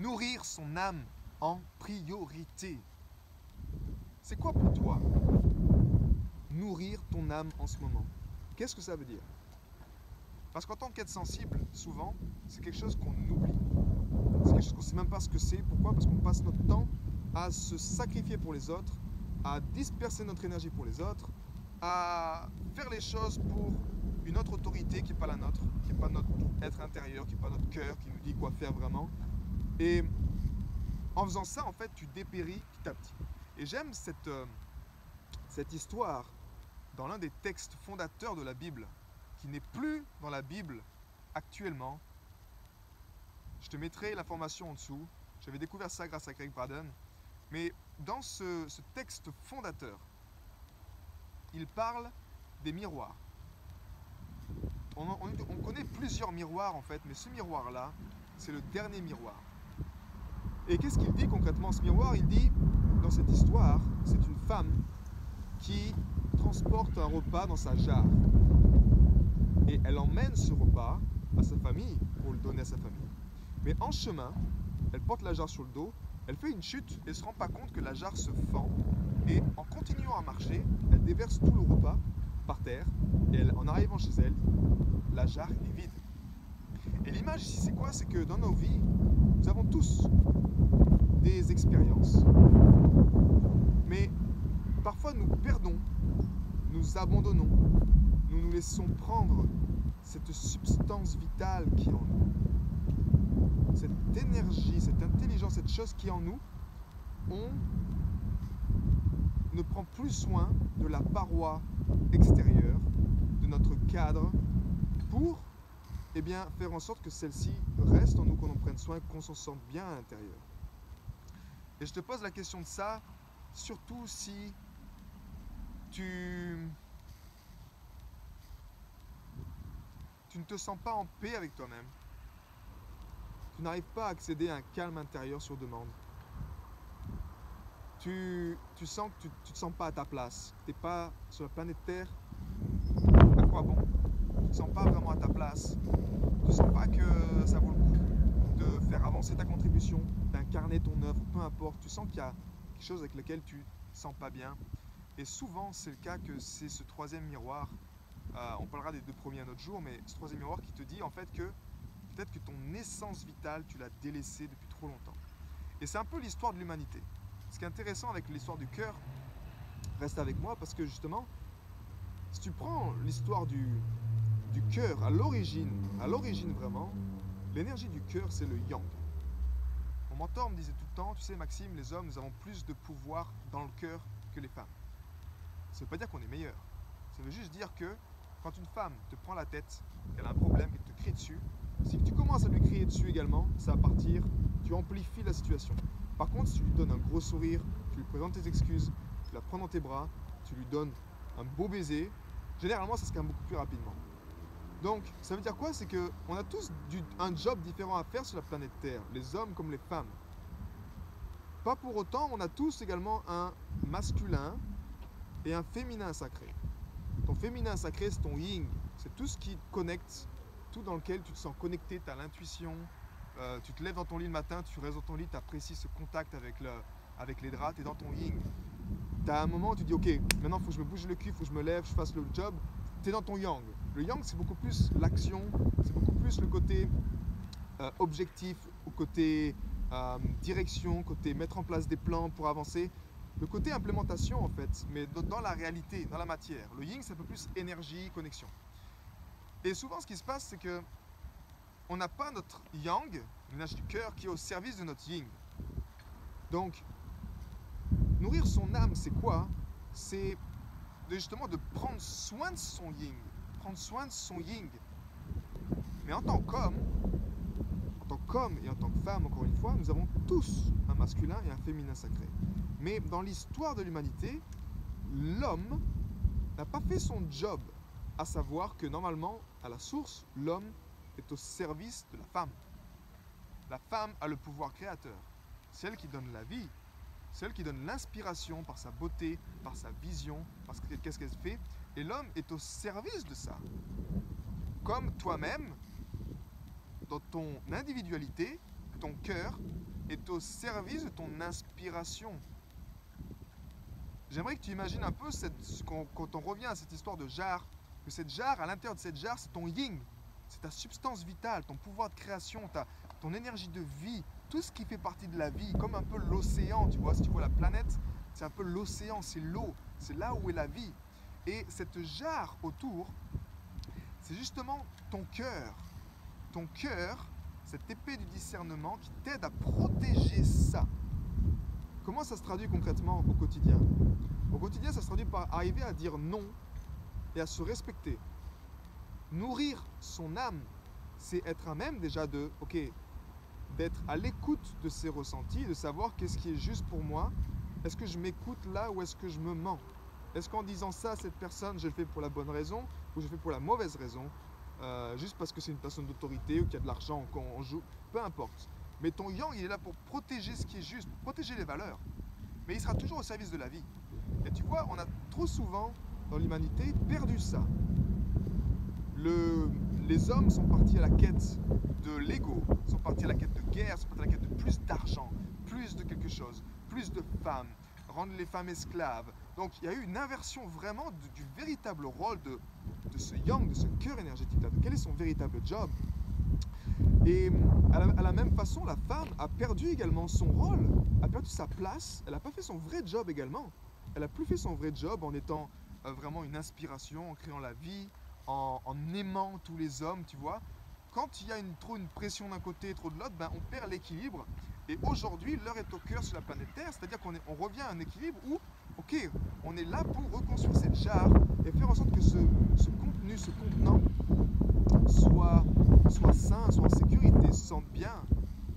Nourrir son âme en priorité. C'est quoi pour toi nourrir ton âme en ce moment? Qu'est-ce que ça veut dire? Parce qu'en tant qu'être sensible, souvent, c'est quelque chose qu'on oublie. C'est quelque chose qu'on ne sait même pas ce que c'est. Pourquoi? Parce qu'on passe notre temps à se sacrifier pour les autres, à disperser notre énergie pour les autres, à faire les choses pour une autre autorité qui n'est pas la nôtre, qui n'est pas notre être intérieur, qui n'est pas notre cœur, qui nous dit quoi faire vraiment. Et en faisant ça, en fait, tu dépéris petit à petit. Et j'aime cette histoire dans l'un des textes fondateurs de la Bible, qui n'est plus dans la Bible actuellement. Je te mettrai l'information en dessous. J'avais découvert ça grâce à Craig Braden. Mais dans ce texte fondateur, il parle des miroirs. On connaît plusieurs miroirs en fait, mais ce miroir-là, c'est le dernier miroir. Et qu'est-ce qu'il dit concrètement ce miroir? Il dit, dans cette histoire, c'est une femme qui transporte un repas dans sa jarre. Et elle emmène ce repas à sa famille pour le donner à sa famille. Mais en chemin, elle porte la jarre sur le dos, elle fait une chute et ne se rend pas compte que la jarre se fend. Et en continuant à marcher, elle déverse tout le repas par terre. Et en arrivant chez elle, la jarre est vide. Et l'image ici, c'est quoi? C'est que dans nos vies, nous avons tous des expériences. Mais parfois nous perdons, nous abandonnons, nous nous laissons prendre cette substance vitale qui est en nous. Cette énergie, cette intelligence, cette chose qui est en nous, on ne prend plus soin de la paroi extérieure, de notre cadre, pour faire en sorte que celle-ci reste en nous, qu'on en prenne soin, qu'on s'en sente bien à l'intérieur. Et je te pose la question de ça, surtout si tu ne te sens pas en paix avec toi-même. Tu n'arrives pas à accéder à un calme intérieur sur demande. Tu sens que tu ne te sens pas à ta place. Tu n'es pas sur la planète Terre. À quoi bon? Tu ne te sens pas vraiment à ta place. Tu ne sens pas que ça vaut le coup de faire avancer ta contribution, d'incarner ton œuvre, peu importe. Tu sens qu'il y a quelque chose avec lequel tu ne te sens pas bien. Et souvent, c'est le cas que c'est ce troisième miroir. On parlera des deux premiers un autre jour, mais ce troisième miroir qui te dit en fait que peut-être que ton essence vitale, tu l'as délaissée depuis trop longtemps. Et c'est un peu l'histoire de l'humanité. Ce qui est intéressant avec l'histoire du cœur, reste avec moi, parce que justement, si tu prends l'histoire du cœur à l'origine vraiment, l'énergie du cœur, c'est le yang. Mon mentor me disait tout le temps, tu sais Maxime, les hommes, nous avons plus de pouvoir dans le cœur que les femmes. Ça ne veut pas dire qu'on est meilleur. Ça veut juste dire que quand une femme te prend la tête, qu'elle a un problème, qu'elle te crie dessus, si tu commences à lui crier dessus également, ça va partir, tu amplifies la situation. Par contre, si tu lui donnes un gros sourire, tu lui présentes tes excuses, tu la prends dans tes bras, tu lui donnes un beau baiser, généralement ça se calme beaucoup plus rapidement. Donc, ça veut dire quoi? C'est qu'on a tous un job différent à faire sur la planète Terre, les hommes comme les femmes. Pas pour autant, on a tous également un masculin et un féminin sacré. Ton féminin sacré, c'est ton yin, c'est tout ce qui te connecte, tout dans lequel tu te sens connecté, tu as l'intuition, tu te lèves dans ton lit le matin, tu restes dans ton lit, tu apprécies ce contact avec les draps, tu es dans ton yin. Tu as un moment où tu dis ok, maintenant il faut que je me bouge le cul, il faut que je me lève, je fasse le job, tu es dans ton yang. Le yang, c'est beaucoup plus l'action, c'est beaucoup plus le côté objectif, au côté direction, côté mettre en place des plans pour avancer. Le côté implémentation en fait, mais dans la réalité, dans la matière. Le yin, c'est un peu plus énergie, connexion. Et souvent, ce qui se passe, c'est que on n'a pas notre yang, l'énergie du cœur, qui est au service de notre yin. Donc, nourrir son âme, c'est quoi? C'est justement de prendre soin de son yin, prendre soin de son yin. Mais en tant qu'homme et en tant que femme, encore une fois, nous avons tous un masculin et un féminin sacré. Mais dans l'histoire de l'humanité, l'homme n'a pas fait son job, à savoir que normalement, à la source, l'homme est au service de la femme. La femme a le pouvoir créateur, celle qui donne la vie, celle qui donne l'inspiration par sa beauté, par sa vision, parce que qu'est-ce qu'elle fait, et l'homme est au service de ça. Comme toi-même, dans ton individualité, ton cœur, est au service de ton inspiration. J'aimerais que tu imagines un peu quand on revient à cette histoire de jarre, que cette jarre, à l'intérieur de cette jarre, c'est ton yin, c'est ta substance vitale, ton pouvoir de création, ton énergie de vie, tout ce qui fait partie de la vie, comme un peu l'océan, tu vois, si tu vois la planète, c'est un peu l'océan, c'est l'eau, c'est là où est la vie. Et cette jarre autour, c'est justement ton cœur. Ton cœur, cette épée du discernement qui t'aide à protéger ça. Comment ça se traduit concrètement au quotidien? Au quotidien, ça se traduit par arriver à dire non et à se respecter. Nourrir son âme, c'est être à même déjà d'être à l'écoute de ses ressentis, de savoir qu'est-ce qui est juste pour moi. Est-ce que je m'écoute là ou est-ce que je me mens? Est-ce qu'en disant ça à cette personne, je le fais pour la bonne raison ou je le fais pour la mauvaise raison, juste parce que c'est une personne d'autorité ou qu'il y a de l'argent qu'on joue, peu importe. Mais ton yang, il est là pour protéger ce qui est juste, pour protéger les valeurs. Mais il sera toujours au service de la vie. Et tu vois, on a trop souvent, dans l'humanité, perdu ça. Les hommes sont partis à la quête de l'ego, sont partis à la quête de guerre, sont partis à la quête de plus d'argent, plus de quelque chose, plus de femmes, rendre les femmes esclaves. Donc il y a eu une inversion vraiment du véritable rôle de ce yang, de ce cœur énergétique-là, de quel est son véritable job. Et à la même façon, la femme a perdu également son rôle, a perdu sa place, elle n'a pas fait son vrai job également. Elle n'a plus fait son vrai job en étant vraiment une inspiration, en créant la vie, en aimant tous les hommes, tu vois. Quand il y a trop une pression d'un côté et trop de l'autre, ben, on perd l'équilibre. Et aujourd'hui, l'heure est au cœur sur la planète Terre, c'est-à-dire qu'on revient à un équilibre où, ok, on est là pour reconstruire cette jarre et faire en sorte que ce contenu, ce contenant soit sain, soit en sécurité, se sente bien.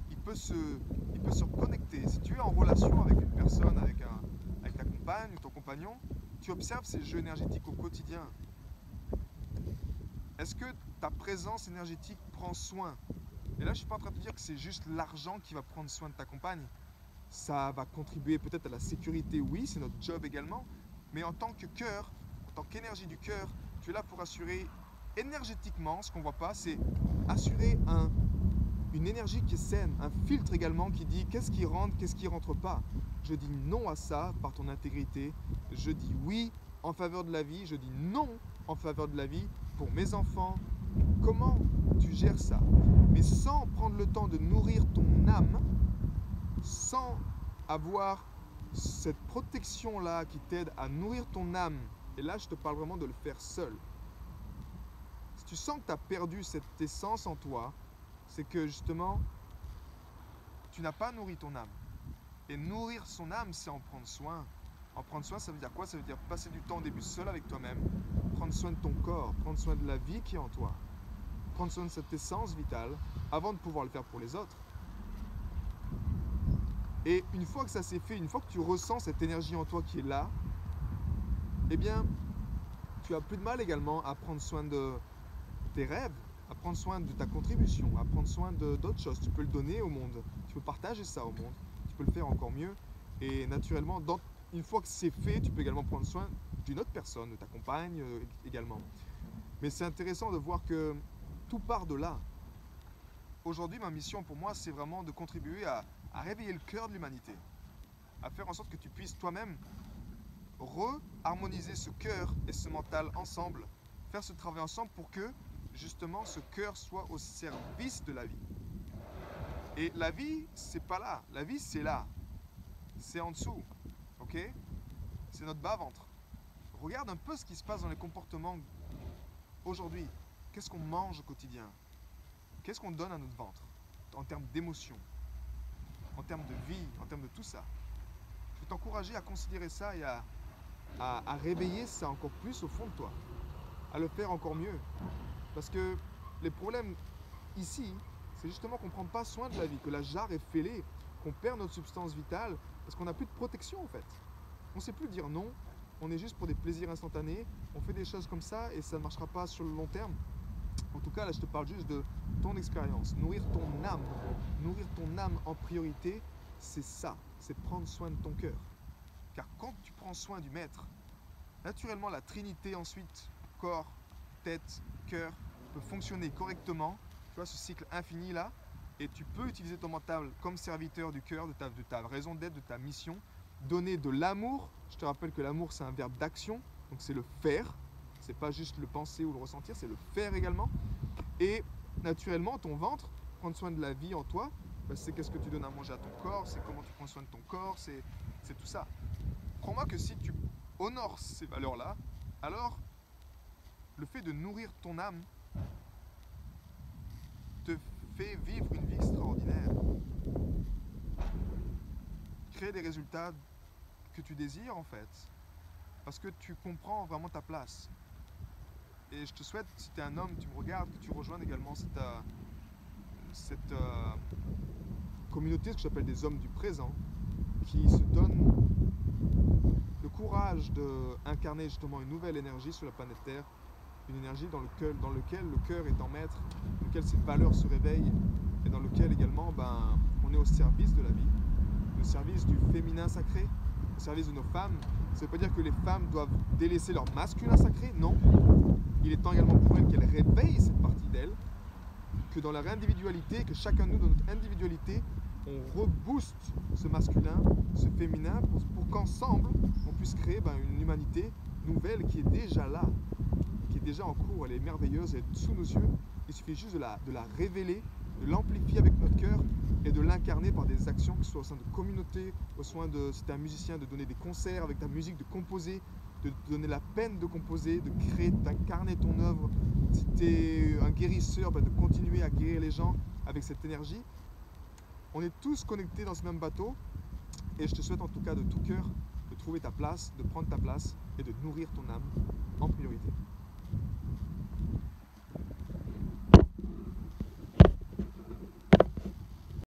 Il peut se reconnecter. Si tu es en relation avec une personne, avec ta compagne ou ton compagnon, tu observes ces jeux énergétiques au quotidien. Est-ce que ta présence énergétique prend soin? Et là, je ne suis pas en train de te dire que c'est juste l'argent qui va prendre soin de ta compagne. Ça va contribuer peut-être à la sécurité, oui, c'est notre job également. Mais en tant que cœur, en tant qu'énergie du cœur, tu es là pour assurer énergétiquement, ce qu'on ne voit pas, c'est assurer une énergie qui est saine, un filtre également qui dit qu'est-ce qui rentre, qu'est-ce qui rentre pas. Je dis non à ça par ton intégrité. Je dis oui en faveur de la vie. Je dis non en faveur de la vie pour mes enfants. Comment tu gères ça? Mais sans prendre le temps de nourrir ton âme, sans avoir cette protection-là qui t'aide à nourrir ton âme. Et là, je te parle vraiment de le faire seul. Si tu sens que tu as perdu cette essence en toi, c'est que justement, tu n'as pas nourri ton âme. Et nourrir son âme, c'est en prendre soin. En prendre soin, ça veut dire quoi? Ça veut dire passer du temps au début seul avec toi-même, prendre soin de ton corps, prendre soin de la vie qui est en toi, prendre soin de cette essence vitale avant de pouvoir le faire pour les autres. Et une fois que ça s'est fait, une fois que tu ressens cette énergie en toi qui est là, eh bien, tu as plus de mal également à prendre soin de tes rêves, à prendre soin de ta contribution, à prendre soin d'autres choses. Tu peux le donner au monde, tu peux partager ça au monde, tu peux le faire encore mieux. Et naturellement, une fois que c'est fait, tu peux également prendre soin d'une autre personne, de ta compagne également. Mais c'est intéressant de voir que tout part de là. Aujourd'hui, ma mission pour moi, c'est vraiment de contribuer à réveiller le cœur de l'humanité, à faire en sorte que tu puisses toi-même re-harmoniser ce cœur et ce mental ensemble, faire ce travail ensemble pour que justement ce cœur soit au service de la vie. Et la vie, c'est pas là, la vie c'est là, c'est en dessous, ok? C'est notre bas-ventre. Regarde un peu ce qui se passe dans les comportements aujourd'hui. Qu'est-ce qu'on mange au quotidien? Qu'est-ce qu'on donne à notre ventre en termes d'émotion, en termes de vie, en termes de tout ça? Je vais t'encourager à considérer ça et à réveiller ça encore plus au fond de toi, à le faire encore mieux. Parce que les problèmes ici, c'est justement qu'on ne prend pas soin de la vie, que la jarre est fêlée, qu'on perd notre substance vitale, parce qu'on n'a plus de protection en fait. On ne sait plus dire non, on est juste pour des plaisirs instantanés, on fait des choses comme ça et ça ne marchera pas sur le long terme. En tout cas, là, je te parle juste de ton expérience. Nourrir ton âme en priorité, c'est ça, c'est prendre soin de ton cœur. Car quand tu prends soin du maître, naturellement, la trinité ensuite, corps, tête, cœur, peut fonctionner correctement. Tu vois, ce cycle infini là, Et tu peux utiliser ton mental comme serviteur du cœur, de ta raison d'être, de ta mission. Donner de l'amour. Je te rappelle que l'amour, c'est un verbe d'action. Donc c'est le faire. C'est pas juste le penser ou le ressentir, c'est le faire également. Et naturellement, ton ventre, prendre soin de la vie en toi, bah, c'est qu'est-ce que tu donnes à manger à ton corps, c'est comment tu prends soin de ton corps, c'est tout ça. Crois-moi que si tu honores ces valeurs-là, alors le fait de nourrir ton âme te fait vivre une vie extraordinaire. Créer des résultats que tu désires en fait. Parce que tu comprends vraiment ta place. Et je te souhaite, si tu es un homme, tu me regardes, que tu rejoignes également cette communauté, ce que j'appelle des hommes du présent, qui se donnent le courage d'incarner justement une nouvelle énergie sur la planète Terre, une énergie dans lequel le cœur est en maître, dans lequel ces valeurs se réveillent, et dans lequel également on est au service de la vie, au service du féminin sacré, au service de nos femmes. Ça ne veut pas dire que les femmes doivent délaisser leur masculin sacré, non. Il est temps également pour elles qu'elles réveillent cette partie d'elles, que dans leur individualité, que chacun de nous, dans notre individualité, on rebooste ce masculin, ce féminin, pour qu'ensemble, on puisse créer une humanité nouvelle qui est déjà là, qui est déjà en cours, elle est merveilleuse, elle est sous nos yeux. Il suffit juste de la révéler, de l'amplifier avec notre cœur et de l'incarner par des actions, que ce soit au sein de communautés, au sein de, si tu es un musicien, de donner des concerts avec ta musique, de composer, de te donner la peine de composer, de créer, d'incarner ton œuvre. Si tu es un guérisseur, de continuer à guérir les gens avec cette énergie. On est tous connectés dans ce même bateau et je te souhaite en tout cas de tout cœur de trouver ta place, de prendre ta place et de nourrir ton âme en priorité.